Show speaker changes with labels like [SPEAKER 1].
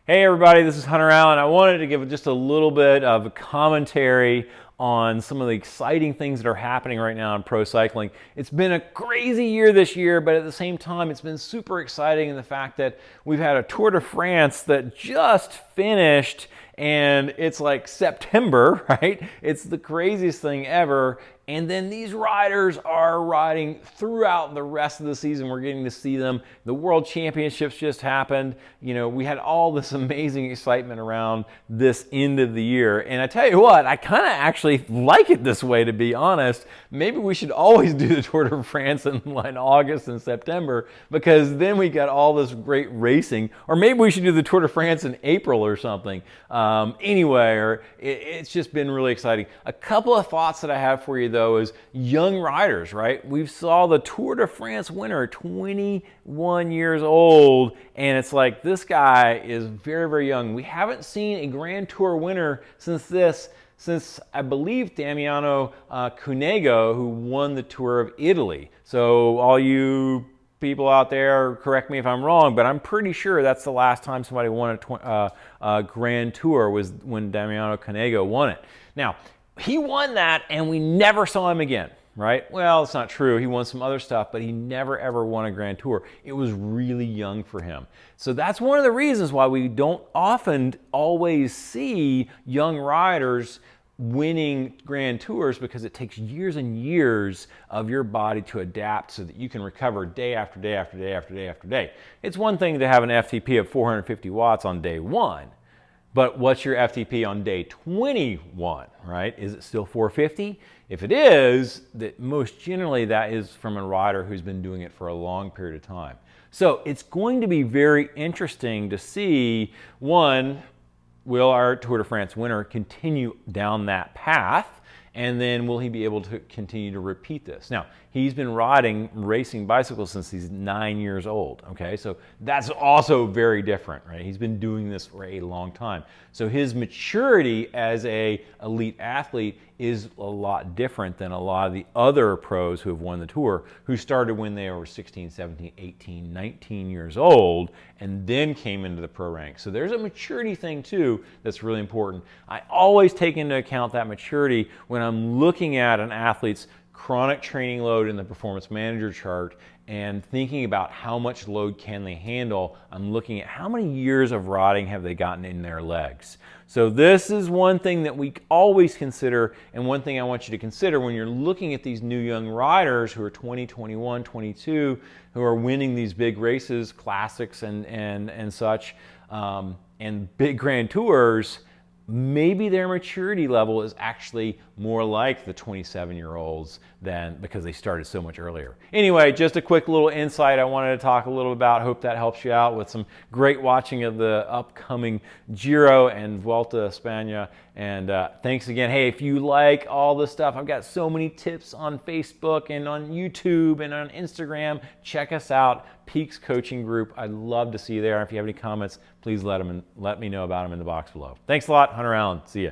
[SPEAKER 1] Hey everybody, this is Hunter Allen. I wanted to give just a little bit of commentary on some of the exciting things that are happening right now in pro cycling. It's been a crazy year this year, but at the same time, it's been super exciting in the fact that we've had a Tour de France that just finished and it's like September, right? It's the craziest thing ever. And then these riders are riding throughout the rest of the season. We're getting to see them. The World Championships just happened. You know, we had all this amazing excitement around this end of the year. And I tell you what, I kind of actually like it this way, to be honest. Maybe we should always do the Tour de France in like August and September, because then we got all this great racing. Or maybe we should do the Tour de France in April or something. It's just been really exciting. A couple of thoughts that I have for you, though, is young riders, right? We saw the Tour de France winner, 21 years old, and it's like this guy is very, very young. We haven't seen a Grand Tour winner since I believe Damiano Cunego, who won the Tour of Italy. So all you people out there, correct me if I'm wrong, but I'm pretty sure that's the last time somebody won a Grand Tour, was when Damiano Cunego won it. Now, he won that and we never saw him again, right? Well, it's not true. He won some other stuff, but he never ever won a Grand Tour. It was really young for him. So that's one of the reasons why we don't often always see young riders winning Grand Tours, because it takes years and years of your body to adapt so that you can recover day after day after day after day after day. It's one thing to have an FTP of 450 watts on day one, but what's your FTP on day 21, right? Is it still 450? If it is, that most generally that is from a rider who's been doing it for a long period of time. So it's going to be very interesting to see, one, will our Tour de France winner continue down that path? And then will he be able to continue to repeat this? Now, he's been racing bicycles since he's 9 years old, okay? So that's also very different, right? He's been doing this for a long time. So his maturity as an elite athlete is a lot different than a lot of the other pros who have won the Tour, who started when they were 16, 17, 18, 19 years old, and then came into the pro ranks. So there's a maturity thing too that's really important. I always take into account that maturity when I'm looking at an athlete's chronic training load in the performance manager chart and thinking about how much load can they handle. I'm looking at how many years of riding have they gotten in their legs. So this is one thing that we always consider, and one thing I want you to consider when you're looking at these new young riders who are 20, 21, 22, who are winning these big races, classics and such, and big Grand Tours. Maybe their maturity level is actually more like the 27-year-olds than, because they started so much earlier. Anyway, just a quick little insight I wanted to talk a little about. Hope that helps you out with some great watching of the upcoming Giro and Vuelta a España. And thanks again. Hey, if you like all this stuff, I've got so many tips on Facebook and on YouTube and on Instagram. Check us out, Peaks Coaching Group. I'd love to see you there. If you have any comments, please let me know about them in the box below. Thanks a lot, Hunter Allen. See ya.